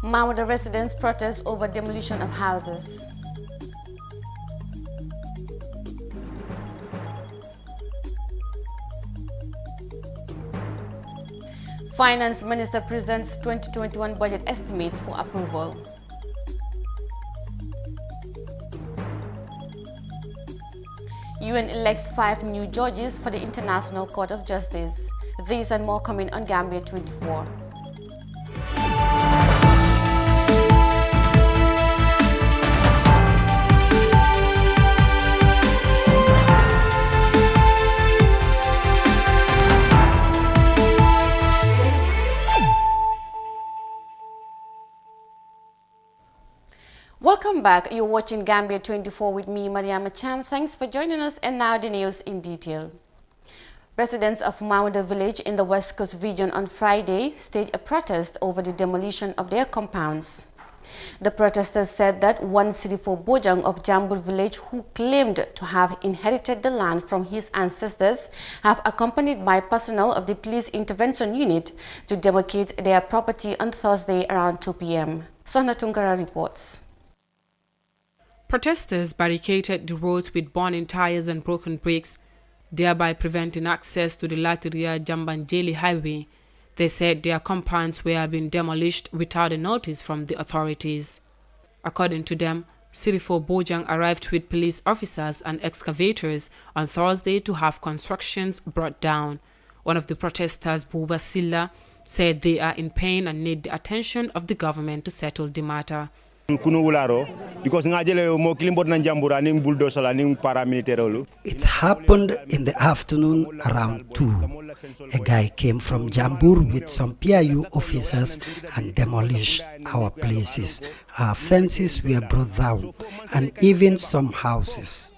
Mamuda residents protest over demolition of houses. Finance Minister presents 2021 budget estimates for approval. UN elects 5 new judges for the International Court of Justice. These and more coming on Gambia 24. Welcome back. You're watching Gambia 24 with me, Mariama Cham. Thanks for joining us, and now the news in detail. Residents of Mamuda village in the West Coast region on Friday staged a protest over the demolition of their compounds. The protesters said that one Sirifo Bojang of Jambur village, who claimed to have inherited the land from his ancestors, have accompanied by personnel of the police intervention unit to demarcate their property on Thursday around 2 p.m. Sona Tunkara reports. Protesters barricaded the roads with burning tires and broken bricks, thereby preventing access to the Latiria Jambanjeli highway. They said their compounds were being demolished without a notice from the authorities. According to them, Sirifo Bojang arrived with police officers and excavators on Thursday to have constructions brought down. One of the protesters, Buba Silla, said they are in pain and need the attention of the government to settle the matter. It happened in the afternoon around 2. A guy came from Jambur with some PIU officers and demolished our places. Our fences were brought down and even some houses.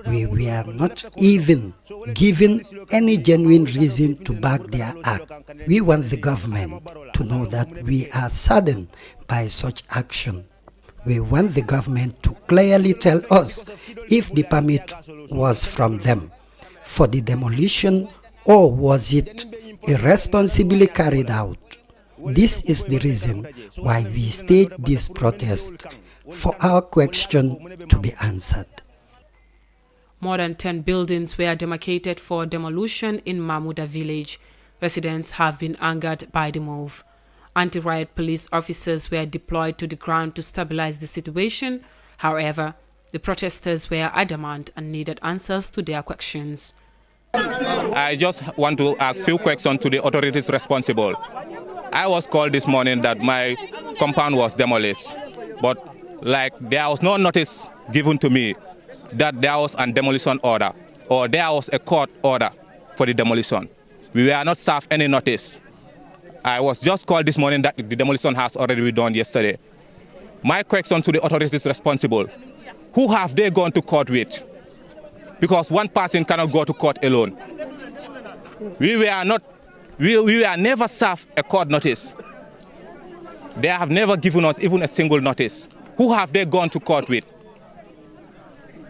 We were not even given any genuine reason to back their act. We want the government to know that we are saddened by such action. We want the government to clearly tell us if the permit was from them for the demolition or was it irresponsibly carried out. This is the reason why we staged this protest, for our question to be answered. More than 10 buildings were demarcated for demolition in Mamuda village. Residents have been angered by the move. Anti-riot police officers were deployed to the ground to stabilize the situation. However, the protesters were adamant and needed answers to their questions. I just want to ask a few questions to the authorities responsible. I was called this morning that my compound was demolished, but there was no notice given to me that there was a demolition order or there was a court order for the demolition. We were not served any notice. I was just called this morning that the demolition has already been done yesterday. My question to the authorities responsible, who have they gone to court with? Because one person cannot go to court alone. We were never served a court notice. They have never given us even a single notice. Who have they gone to court with?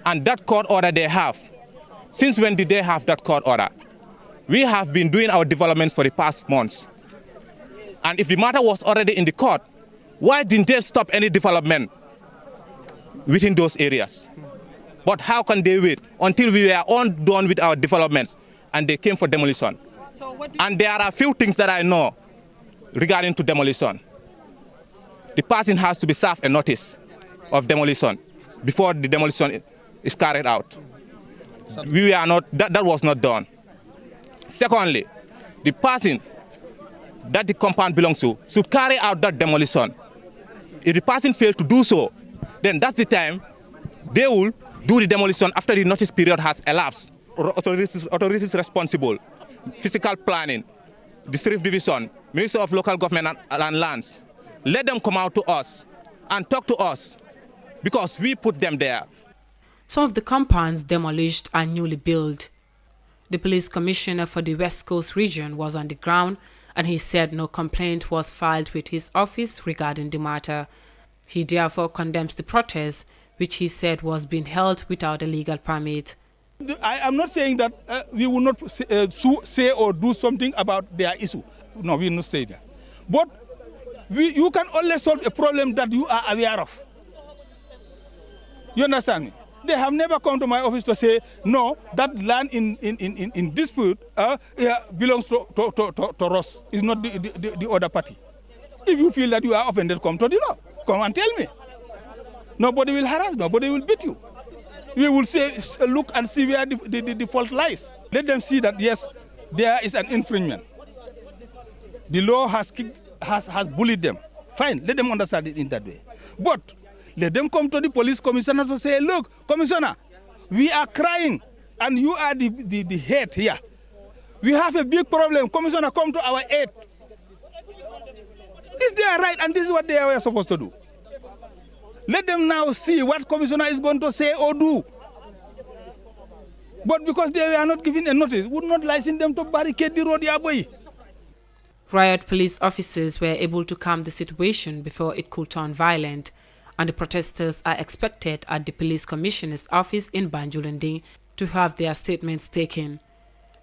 And that court order they have, since when did they have that court order? We have been doing our developments for the past months. And if the matter was already in the court, why didn't they stop any development within those areas? But how can they wait until we were all done with our developments and they came for demolition? And there are a few things that I know regarding to demolition. The person has to be served a notice of demolition before the demolition is carried out. We are not, that was not done. Secondly, the person that the compound belongs to should carry out that demolition. If the person fails to do so, then that's the time they will do the demolition after the notice period has elapsed. Authorities responsible, physical planning, district division, Ministry of Local Government and Lands, let them come out to us and talk to us because we put them there. Some of the compounds demolished are newly built. The police commissioner for the West Coast region was on the ground and he said no complaint was filed with his office regarding the matter. He therefore condemns the protest, which he said was being held without a legal permit. I am not saying that we will not say or do something about their issue. No, we will not say that. But You can only solve a problem that you are aware of. You understand me? They have never come to my office to say, no, that land in dispute belongs to Ross. It's not the other party. If you feel that you are offended, come to the law. Come and tell me. Nobody will harass, nobody will beat you. We will say, look and see where the fault lies. Let them see that, yes, there is an infringement. The law has bullied them. Fine, let them understand it in that way. But let them come to the police commissioner to say, look, commissioner, we are crying and you are the head here. We have a big problem. Commissioner, come to our aid. This is their right and this is what they are supposed to do. Let them now see what commissioner is going to say or do. But because they were not given a notice, would not license them to barricade the road, yeah, boy. Riot police officers were able to calm the situation before it could turn violent, and the protesters are expected at the police commissioner's office in Banjulundi to have their statements taken.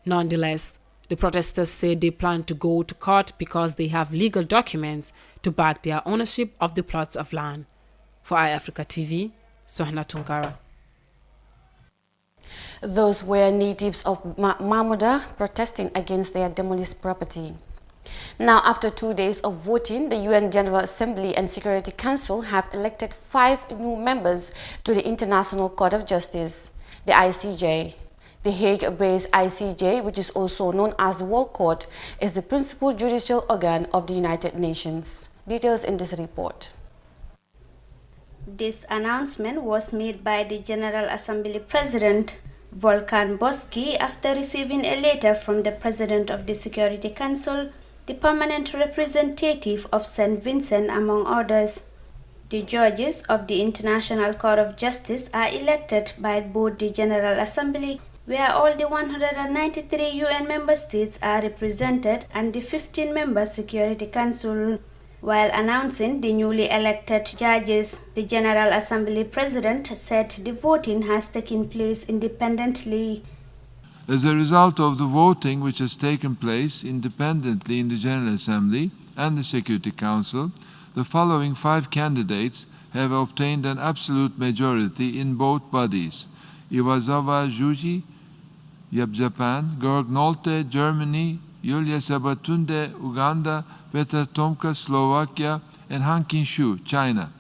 Nonetheless, the protesters say they plan to go to court because they have legal documents to back their ownership of the plots of land. For iAfrica TV, Sohna Tungara. Those were natives of Mamuda protesting against their demolished property. Now, after 2 days of voting, the UN General Assembly and Security Council have elected 5 new members to the International Court of Justice, the ICJ. The Hague-based ICJ, which is also known as the World Court, is the principal judicial organ of the United Nations. Details in this report. This announcement was made by the General Assembly President Volkan Bozkır after receiving a letter from the President of the Security Council, the permanent representative of St. Vincent, among others. The judges of the International Court of Justice are elected by both the General Assembly, where all the 193 UN member states are represented, and the 15-member Security Council. While announcing the newly elected judges, the General Assembly President said the voting has taken place independently. As a result of the voting which has taken place independently in the General Assembly and the Security Council, the following 5 candidates have obtained an absolute majority in both bodies: Iwasawa Juji, Japan; Georg Nolte, Germany; Yulia Sabatunde, Uganda; Peter Tomka, Slovakia; and Han Kin-shu, China.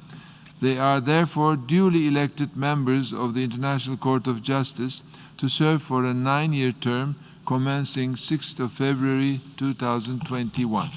They are therefore duly elected members of the International Court of Justice to serve for a 9-year term commencing 6th of February 2021.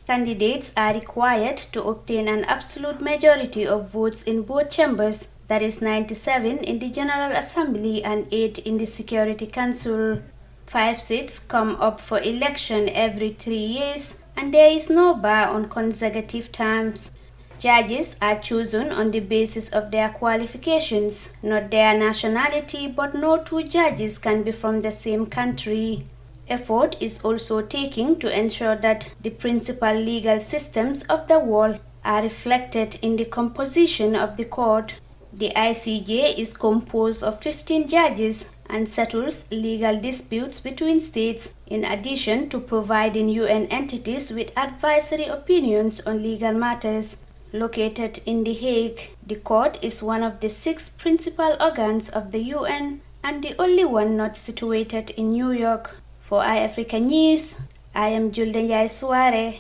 Candidates are required to obtain an absolute majority of votes in both chambers, that is 97 in the General Assembly and 8 in the Security Council. 5 seats come up for election every 3 years, and there is no bar on consecutive terms. Judges are chosen on the basis of their qualifications, not their nationality, but no 2 judges can be from the same country. Effort is also taken to ensure that the principal legal systems of the world are reflected in the composition of the court. The ICJ is composed of 15 judges and settles legal disputes between states, in addition to providing UN entities with advisory opinions on legal matters. Located in The Hague, the court is one of the 6 principal organs of the UN and the only one not situated in New York. For iAfrica News, I am Julden Suare.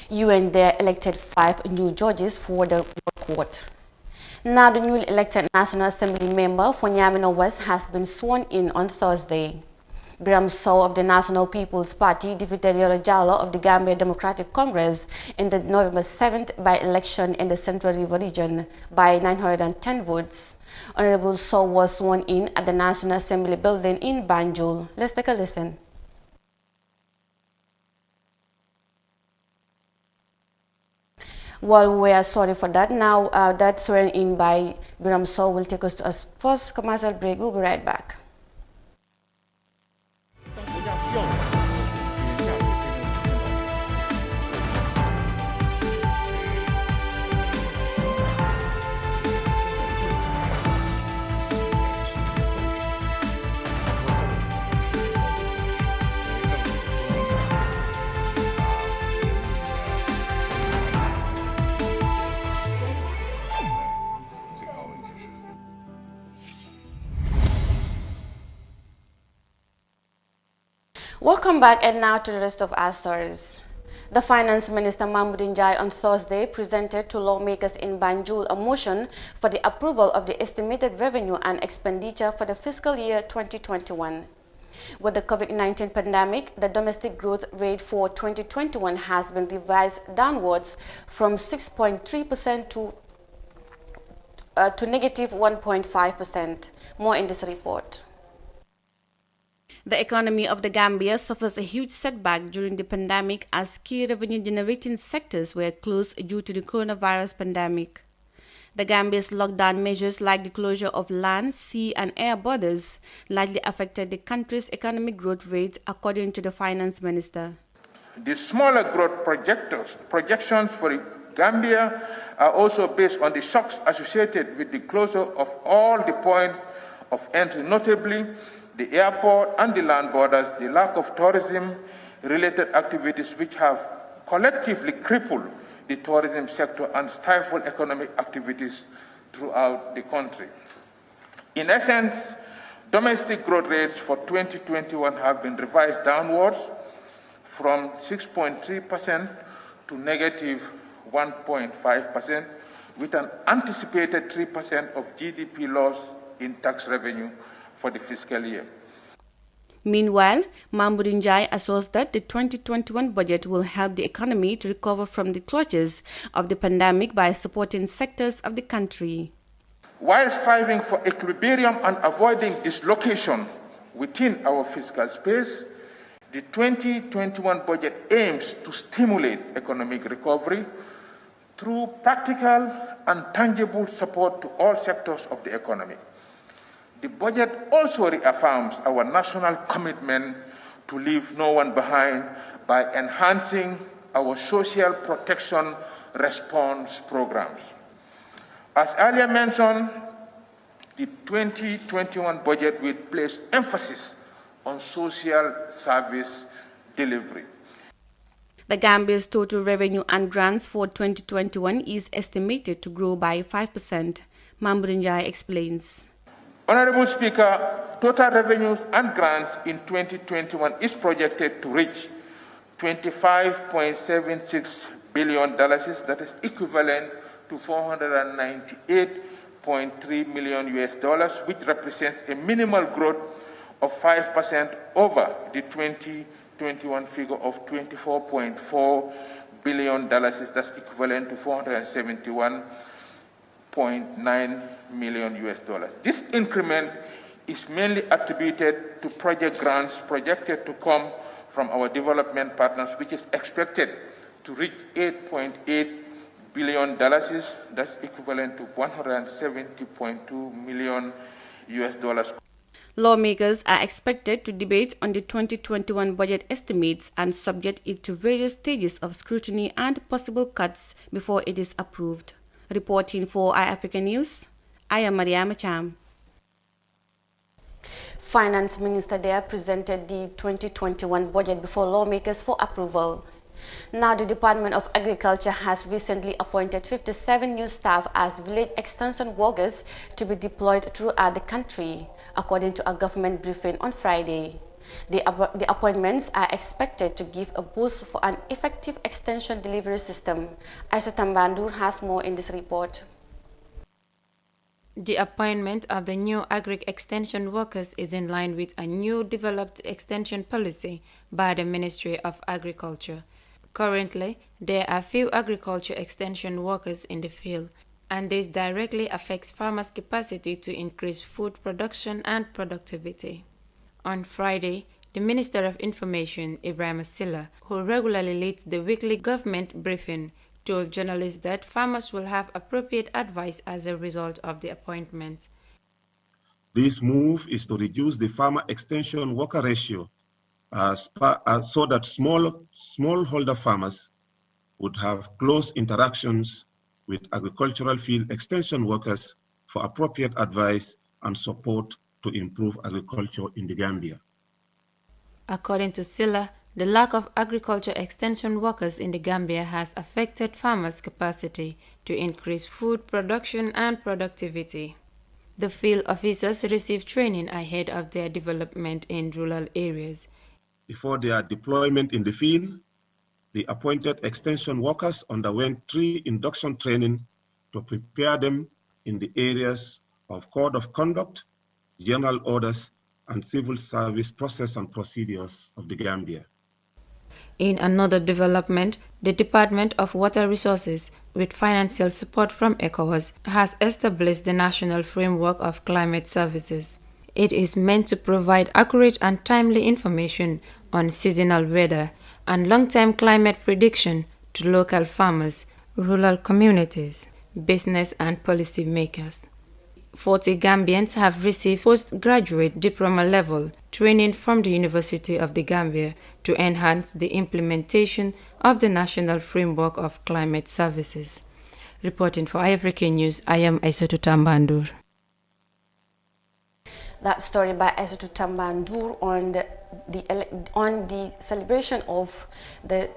UN there elected 5 new judges for the World Court. Now, the newly elected National Assembly member for Nyamina West has been sworn in on Thursday. Biram Sow of the National People's Party defeated Yoro Jallow of the Gambia Democratic Congress in the November 7th by-election in the Central River region by 910 votes. Honorable Sow was sworn in at the National Assembly building in Banjul. Let's take a listen. Well, we are sorry for that. Now, that swearing in by Biram Sow will take us to a first commercial break. We'll be right back. Welcome back, and now to the rest of our stories. The Finance Minister Mamuda on Thursday presented to lawmakers in Banjul a motion for the approval of the estimated revenue and expenditure for the fiscal year 2021. With the COVID-19 pandemic, the domestic growth rate for 2021 has been revised downwards from 6.3% to negative 1.5%. More in this report. The economy of the Gambia suffers a huge setback during the pandemic as key revenue-generating sectors were closed due to the coronavirus pandemic. The Gambia's lockdown measures like the closure of land, sea and air borders likely affected the country's economic growth rate, according to the Finance Minister. The smaller growth projections for Gambia are also based on the shocks associated with the closure of all the points of entry, notably the airport and the land borders, the lack of tourism-related activities which have collectively crippled the tourism sector and stifled economic activities throughout the country. In essence, domestic growth rates for 2021 have been revised downwards from 6.3% to negative 1.5%, with an anticipated 3% of GDP loss in tax revenue for the fiscal year. Meanwhile, Mamuda assures that the 2021 budget will help the economy to recover from the clutches of the pandemic by supporting sectors of the country. While striving for equilibrium and avoiding dislocation within our fiscal space, the 2021 budget aims to stimulate economic recovery through practical and tangible support to all sectors of the economy. The budget also reaffirms our national commitment to leave no one behind by enhancing our social protection response programs. As earlier mentioned, the 2021 budget will place emphasis on social service delivery. The Gambia's total revenue and grants for 2021 is estimated to grow by 5%. Mamuda explains. Honorable Speaker, total revenues and grants in 2021 is projected to reach $25.76 billion, that is equivalent to $498.3 million, which represents a minimal growth of 5% over the 2021 figure of $24.4 billion, that's equivalent to $471.9 million. This increment is mainly attributed to project grants projected to come from our development partners, which is expected to reach $8.8 billion, that's equivalent to $170.2 million. Lawmakers are expected to debate on the 2021 budget estimates and subject it to various stages of scrutiny and possible cuts before it is approved. Reporting for iAfrica News, I am Mariama Cham. Finance Minister there presented the 2021 budget before lawmakers for approval. Now, the Department of Agriculture has recently appointed 57 new staff as village extension workers to be deployed throughout the country, according to a government briefing on Friday. The appointments are expected to give a boost for an effective extension delivery system. Aisha Tambandur has more in this report. The appointment of the new agri-extension workers is in line with a new developed extension policy by the Ministry of Agriculture. Currently, there are few agriculture extension workers in the field, and this directly affects farmers' capacity to increase food production and productivity. On Friday, the Minister of Information, Ibrahim Silla, who regularly leads the weekly government briefing, told journalists that farmers will have appropriate advice as a result of the appointment. This move is to reduce the farmer extension worker ratio so that smallholder farmers would have close interactions with agricultural field extension workers for appropriate advice and support to improve agriculture in the Gambia. According to Silla, the lack of agriculture extension workers in the Gambia has affected farmers' capacity to increase food production and productivity. The field officers receive training ahead of their development in rural areas. Before their deployment in the field, the appointed extension workers underwent 3 induction training to prepare them in the areas of code of conduct, general orders, and civil service process and procedures of the Gambia. In another development, the Department of Water Resources, with financial support from ECOWAS, has established the National Framework of Climate Services. It is meant to provide accurate and timely information on seasonal weather and long-term climate prediction to local farmers, rural communities, business and policy makers. 40 Gambians have received postgraduate diploma level training from the University of the Gambia to enhance the implementation of the National Framework of Climate Services. Reporting for iAfrican News, I am Aissatou Tambandour. That story by Aissatou Tambandour on the celebration of the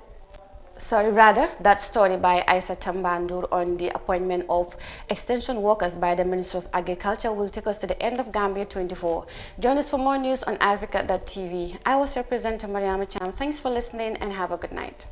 that story by Aissatou Tambandour on the appointment of extension workers by the Ministry of Agriculture will take us to the end of Gambia 24. Join us for more news on Africa.tv. I was your presenter, Mariama Cham. Thanks for listening and have a good night.